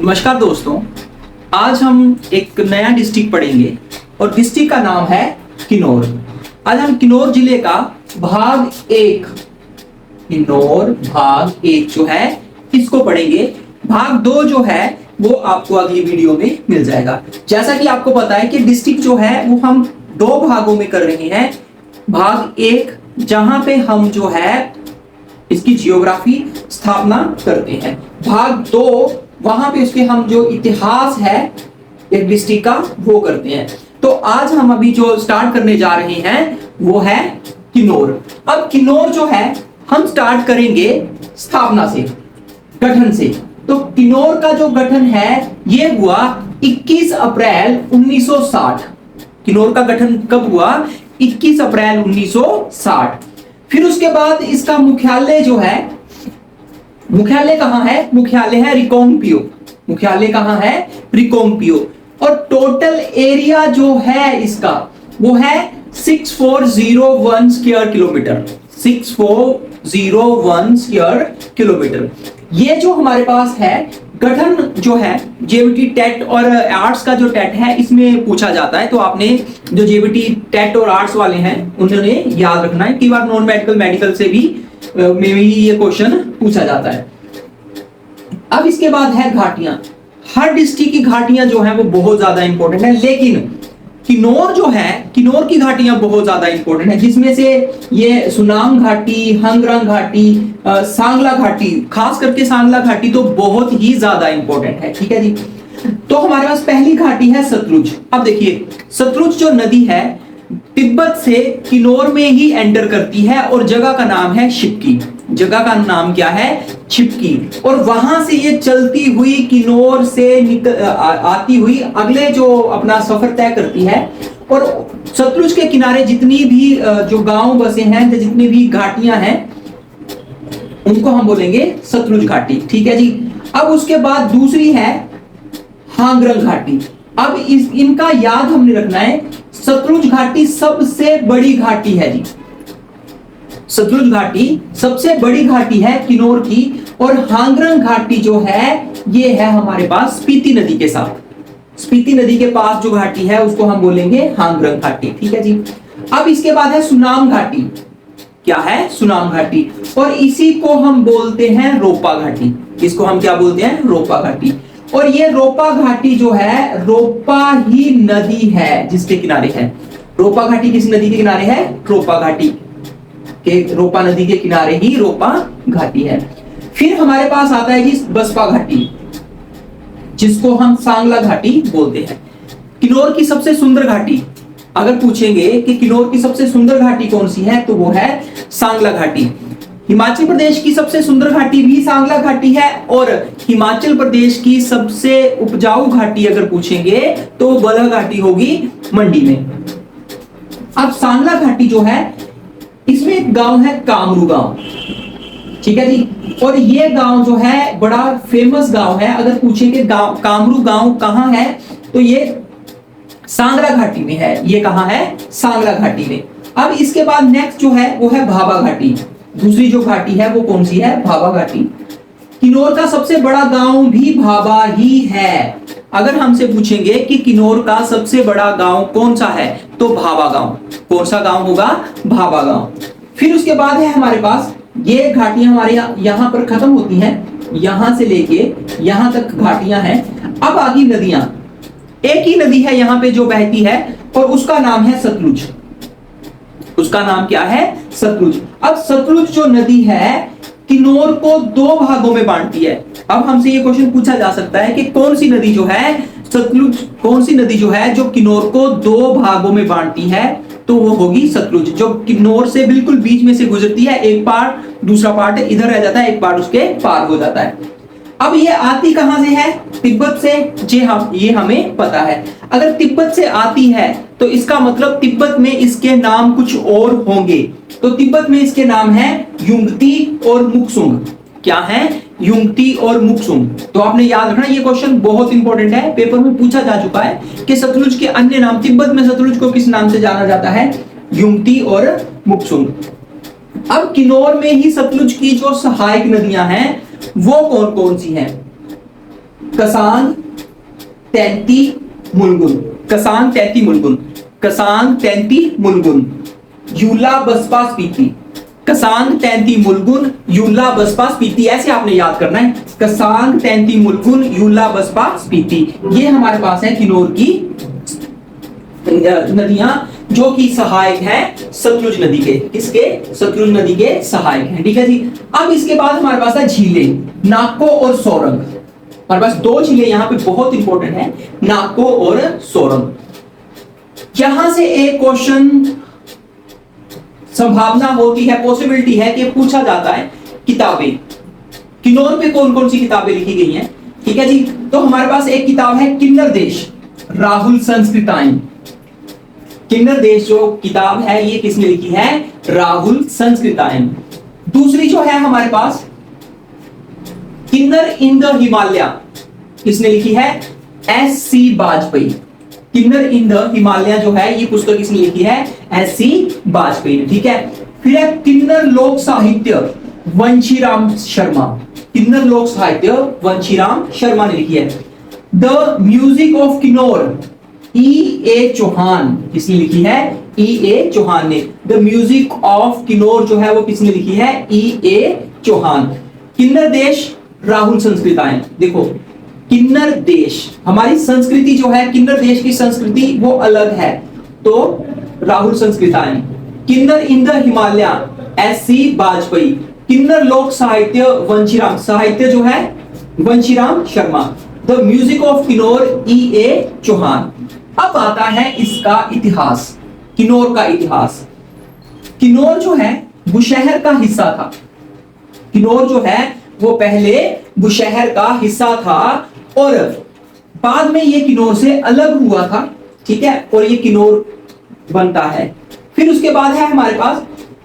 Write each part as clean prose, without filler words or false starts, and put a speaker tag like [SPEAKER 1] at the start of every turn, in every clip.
[SPEAKER 1] नमस्कार दोस्तों, आज हम एक नया डिस्ट्रिक्ट पढ़ेंगे और डिस्ट्रिक्ट का नाम है किन्नौर। आज हम किन्नौर जिले का भाग एक, किन्नौर भाग एक जो है इसको पढ़ेंगे। भाग दो जो है वो आपको अगली वीडियो में मिल जाएगा। जैसा कि आपको पता है कि डिस्ट्रिक्ट जो है वो हम दो भागों में कर रहे हैं। भाग एक जहां पे हम जो है इसकी जियोग्राफी स्थापना करते हैं, भाग दो वहां पे उसके हम जो इतिहास है एक डिस्ट्रिक्ट का वो करते हैं। तो आज हम अभी जो स्टार्ट करने जा रहे हैं वो है किन्नौर। अब किन्नौर जो है हम स्टार्ट करेंगे स्थापना से, गठन से। तो किन्नौर का जो गठन है ये हुआ 21 अप्रैल 1960। किन्नौर का गठन कब हुआ? 21 अप्रैल 1960। फिर उसके बाद इसका मुख्यालय जो है, मुख्यालय कहां है? मुख्यालय है रिकांगपिओ। मुख्यालय कहां है? रिकांगपिओ। और टोटल एरिया जो है इसका वो है 6401 स्क्वायर किलोमीटर। 6401 square kilometre. ये जो हमारे पास है गठन जो है जेबीटी टेट और आर्ट्स का जो टेट है इसमें पूछा जाता है। तो आपने जो जेबीटी टेट और आर्ट्स वाले हैं उन्होंने याद रखना है। कई बार नॉन मेडिकल मेडिकल से भी में भी ये क्वेश्चन पूछा जाता है। अब इसके बाद है घाटियां। हर डिस्ट्रिक्ट की घाटियां जो है वो बहुत ज्यादा इंपॉर्टेंट है, लेकिन किन्नौर जो है, किन्नौर की घाटियां बहुत ज्यादा इंपॉर्टेंट है, जिसमें से ये सुनाम घाटी, हंगरंग घाटी, सांगला घाटी, खास करके सांगला घाटी तो बहुत ही ज्यादा इंपॉर्टेंट है। ठीक है जी। तो हमारे पास पहली घाटी है सतलुज। अब देखिए सतलुज जो नदी है तिब्बत से किन्नौर में ही एंटर करती है और जगह का नाम है शिपकी। जगह का नाम क्या है? छिपकी। और वहां से ये चलती हुई किन्नौर से आती हुई अगले जो अपना सफर तय करती है। और सतलुज के किनारे जितनी भी जो गांव बसे हैं, जितनी भी घाटियां हैं उनको हम बोलेंगे सतलुज घाटी। ठीक है जी। अब उसके बाद दूसरी है हांगरंग घाटी। अब इनका याद हमने रखना है। सतलुज घाटी सबसे बड़ी घाटी है जी। सतलुज घाटी सबसे बड़ी घाटी है किन्नौर की। और हांगरंग घाटी जो है ये है हमारे पास स्पीति नदी के साथ। स्पीति नदी के पास जो घाटी है उसको हम बोलेंगे हांगरंग घाटी। ठीक है जी। अब इसके बाद है सुनाम घाटी। क्या है? सुनाम घाटी। और इसी को हम बोलते हैं रोपा घाटी। इसको हम क्या बोलते हैं? रोपा घाटी। और ये रोपा घाटी जो है रोपा ही नदी है जिसके किनारे है। रोपा घाटी किस नदी के किनारे है? रोपा घाटी के, रोपा नदी के किनारे ही रोपा घाटी है। फिर हमारे पास आता है जी बसपा घाटी, जिसको हम सांगला घाटी बोलते हैं। किन्नौर की सबसे सुंदर घाटी अगर पूछेंगे कि किन्नौर की सबसे सुंदर घाटी कौन सी है तो वो है सांगला घाटी। हिमाचल प्रदेश की सबसे सुंदर घाटी भी सांगला घाटी है। और हिमाचल प्रदेश की सबसे उपजाऊ घाटी अगर पूछेंगे तो बलह घाटी होगी मंडी में। अब सांगला घाटी जो है इसमें एक गांव है कामरू गांव। ठीक है जी। और ये गांव जो है बड़ा फेमस गांव है। अगर पूछेंगे कामरू गांव कहां है तो ये सांगला घाटी में है। ये कहां है? सांगला घाटी में। अब इसके बाद नेक्स्ट जो है वो है भाभा घाटी। दूसरी जो घाटी है वो कौन सी है? भाभा घाटी। किन्नौर का सबसे बड़ा गांव भी भाभा ही है। अगर हमसे पूछेंगे कि किन्नौर का सबसे बड़ा गांव कौन सा है तो भाभा गांव। कौन सा गांव होगा? भाभा गांव। फिर उसके बाद है हमारे पास ये घाटियां हमारे यहां पर खत्म होती हैं, यहां से लेके यहां तक घाटियां हैं। अब आगे नदियां, एक ही नदी है यहां पे जो बहती है और उसका नाम है सतलुज। उसका नाम क्या है? सतलुज। अब सतलुज जो नदी है किन्नौर को दो भागों में बांटती है। अब हमसे ये क्वेश्चन पूछा जा सकता है कि कौन सी नदी जो है सतलुज, कौन सी नदी जो है जो किन्नौर को दो भागों में बांटती है तो वो होगी सतलुज, जो किन्नौर से बिल्कुल बीच में से गुजरती है। एक पार्ट, दूसरा पार्ट इधर रह जाता है, एक पार्ट उसके पार हो जाता है। अब ये आती कहां से है? तिब्बत से। जी हाँ, ये हमें पता है। अगर तिब्बत से आती है तो इसका मतलब तिब्बत में इसके नाम कुछ और होंगे। तो तिब्बत में इसके नाम है युंगती और मुक्सुंग। क्या है? युंगती और मुक्सुंग। तो आपने याद रखना, ये क्वेश्चन बहुत इंपॉर्टेंट है, पेपर में पूछा जा चुका है कि सतलुज के अन्य नाम, तिब्बत में सतलुज को किस नाम से जाना जाता है? युंगती और मुक्सुंग। अब किन्नौर में ही सतलुज की जो सहायक नदियां हैं वो कौन कौन सी हैं? कसांग तैंती मुलगुन, कसांग तैंती मुलगुन, कसांग तैंती मुलगुन, यूला बसपा स्पीति, कसांग तैंती मुलगुन, यूला बसपा स्पीति, ऐसे आपने याद करना है। कसांग तैंती मुलगुन, यूला बसपा स्पीति, ये हमारे पास है किन्नौर की नदियां जो कि सहायक है सतलुज नदी के। किसके? सतलुज नदी के सहायक हैं। ठीक है जी। अब इसके बाद हमारे पास है झीलें, नाको और सोरंग। हमारे पास दो झीलें यहां पे बहुत इंपॉर्टेंट है, नाको और सोरंग। यहां से एक क्वेश्चन संभावना होती है, पॉसिबिलिटी है कि पूछा जाता है किताबें किन्नौर पे कौन कौन सी किताबें लिखी गई हैं। ठीक है जी। तो हमारे पास एक किताब है किन्नर देश, राहुल संस्कृताएं। किन्नर देश जो किताब है ये किसने लिखी है? राहुल संस्कृताएं। दूसरी जो है हमारे पास किन्नर इन द हिमालय, किसने लिखी है? S.C. Vajpayee. Kinnar in the Himalaya जो है ये पुस्तक किसने लिखी है? S.C. वाजपेयी ने। ठीक है। फिर है किन्नर लोक साहित्य, वंशीराम शर्मा। किन्नर लोक साहित्य वंशीराम शर्मा ने लिखी है। The music of Kinnaur, E.A. Chauhan, किसने लिखी है? E.A. चौहान ने। द म्यूजिक ऑफ किन्नौर जो है वो किसने लिखी है? E.A. चौहान। किन्नर देश, राहुल संस्कृताएं। देखो किन्नर देश, हमारी संस्कृति जो है, किन्नर देश की संस्कृति वो अलग है, तो Rahul Sankrityayan. Kinnar in the Himalaya, S.C. Vajpayee. Kinnar Lok Sahitya Banshiram, साहित्य जो है Banshiram Sharma. The music of Kinnaur, E.A. Chauhan. अब आता है इसका इतिहास, किन्नौर का इतिहास। किन्नौर जो है बुशहर का हिस्सा था। किन्नौर जो है वो पहले बुशहर का हिस्सा था और बाद में ये किन्नौर से अलग हुआ था। ठीक है। और ये किन्नौर बनता है। फिर उसके बाद है हमारे पास,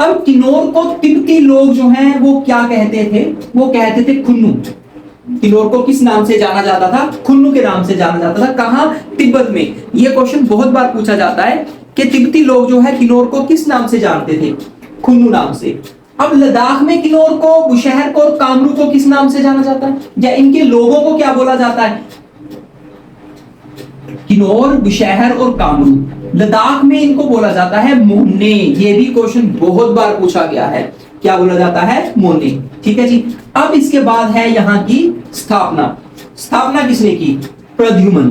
[SPEAKER 1] अब किन्नौर को तिब्बती लोग जो हैं वो क्या कहते थे? वो कहते थे खुन्नू। किन्नौर को किस नाम से जाना जाता था? खुन्नू के नाम से जाना जाता था। कहां? तिब्बत में। यह क्वेश्चन बहुत बार पूछा जाता है कि तिब्बती लोग जो है किन्नौर को किस नाम से जानते थे? खुन्नू नाम से। अब लद्दाख में किन्नौर को, बुशहर को और कामरू को किस नाम से जाना जाता है, या इनके लोगों को क्या बोला जाता है? किन्नौर, बुशहर और कामरू। लद्दाख में इनको बोला जाता है मोहने। ये भी क्वेश्चन बहुत बार पूछा गया है, क्या बोला जाता है? मोहने। ठीक है जी। अब इसके बाद है यहां की स्थापना। स्थापना किसने की? प्रद्युमन।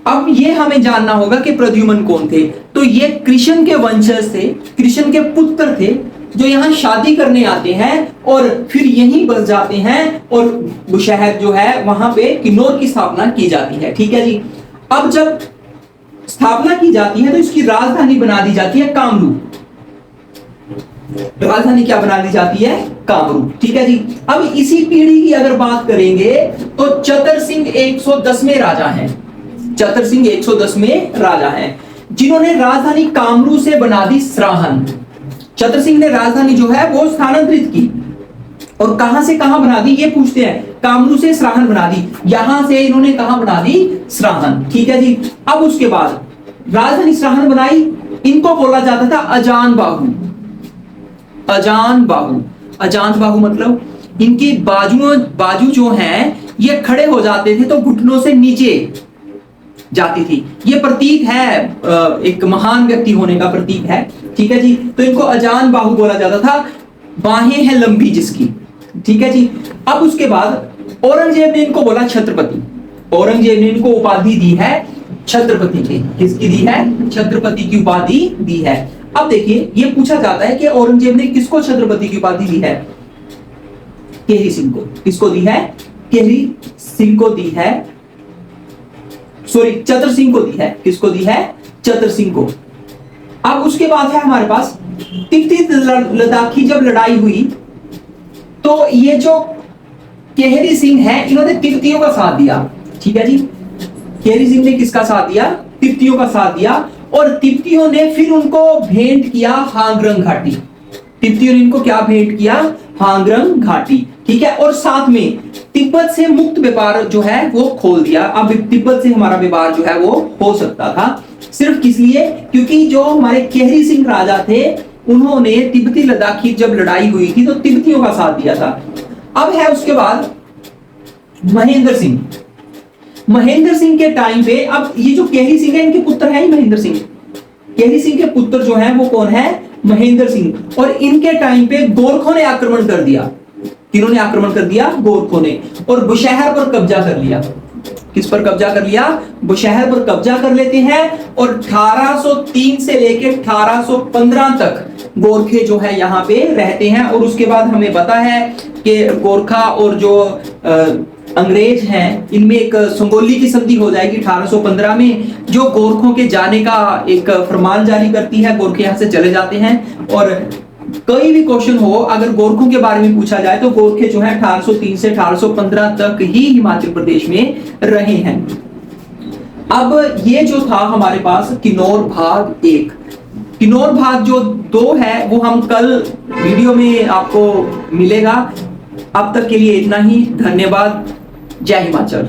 [SPEAKER 1] अब ये हमें जानना होगा कि प्रद्युमन कौन थे। तो ये कृष्ण के वंशज थे, कृष्ण के पुत्र थे, जो यहाँ शादी करने आते हैं और फिर यहीं बस जाते हैं और बुशहर जो है वहां पे किन्नौर की स्थापना की जाती है। ठीक है जी। अब जब स्थापना की जाती है तो इसकी राजधानी बना दी जाती है कामरू। राजधानी क्या बना दी जाती है? कामरू। ठीक है जी। अब इसी पीढ़ी की अगर बात करेंगे तो चतर सिंह 110वें राजा हैं। चतर सिंह 110वें राजा हैं जिन्होंने राजधानी कामरू से बना दी सराहन। चतर सिंह ने राजधानी जो है वो स्थानांतरित की और कहां से कहां बना दी ये पूछते हैं। कामरू से सराहन बना दी। यहां से इन्होंने कहां बना दी? सराहन। ठीक है जी। अब उसके बाद राजधानी सराहन बनाई, इनको बोला जाता था अजान बाहु। अजान बाहु, अजान बाहु मतलब इनकी बाजू जो हैं ये खड़े हो जाते थे तो घुटनों से नीचे जाती थी। ये प्रतीक है, एक महान व्यक्ति होने का प्रतीक है। ठीक है जी। तो इनको अजान बाहु बोला जाता था, बाहें हैं लंबी जिसकी। ठीक है जी। अब उसके बाद औरंगजेब ने इनको बोला छत्रपति। औरंगजेब ने इनको उपाधि दी है छत्रपति की। किसकी दी है? छत्रपति की उपाधि दी है। अब देखिए ये पूछा जाता है कि औरंगजेब ने किसको छत्रपति की उपाधि दी है? केहरी सिंह को। किसको दी है? केहरी सिंह को दी है, सॉरी चतर सिंह को दी है। किसको दी है? चतर सिंह को। अब उसके बाद है हमारे पास तिब्बती लद्दाखी जब लड़ाई हुई तो ये जो केहरी सिंह है इन्होंने तिब्बतियों का साथ दिया। ठीक है जी। केहरी सिंह ने किसका साथ दिया? तिब्बतियों का साथ दिया और तिब्बतियों ने फिर उनको भेंट किया हांगरंग घाटी। तिब्बतियों ने इनको क्या भेंट किया? हांगरंग घाटी। ठीक है। और साथ में तिब्बत से मुक्त व्यापार जो है वो खोल दिया। अब तिब्बत से हमारा व्यापार जो है वो हो सकता था। सिर्फ किस लिए? क्योंकि जो हमारे केहरी सिंह राजा थे उन्होंने तिब्बती लद्दाखी जब लड़ाई हुई थी तो तिब्बतियों का साथ दिया था। अब है उसके बाद महेंद्र सिंह। महेंद्र सिंह के टाइम पे, अब ये जो केहरी सिंह है इनके पुत्र है ही महेंद्र सिंह। केहरी सिंह के पुत्र जो है वो कौन है? महेंद्र सिंह। और इनके टाइम पे गोरखों ने आक्रमण कर दिया। किन्होंने आक्रमण कर दिया? गोरखों ने। और बुशहर पर कब्जा कर लिया। किस पर कब्जा कर लिया? बुशहर पर कब्जा कर लेते हैं। और 1803 से लेकर 1815 तक गोरखे जो है यहाँ पे रहते हैं। और उसके बाद हमें पता है कि गोरखा और जो अंग्रेज हैं इनमें एक संगोली की संधि हो जाएगी 1815 में, जो गोरखों के जाने का एक फरमान जारी करती है। गोरखे यहाँ से चले जाते हैं। और कोई भी क्वेश्चन हो अगर गोरखों के बारे में पूछा जाए तो गोरखे जो है 1803 से 1815 तक ही हिमाचल प्रदेश में रहे हैं। अब ये जो था हमारे पास किन्नौर भाग 1। किन्नौर भाग जो 2 है वो हम कल वीडियो में आपको मिलेगा। अब तक के लिए इतना ही। धन्यवाद। जय हिमाचल।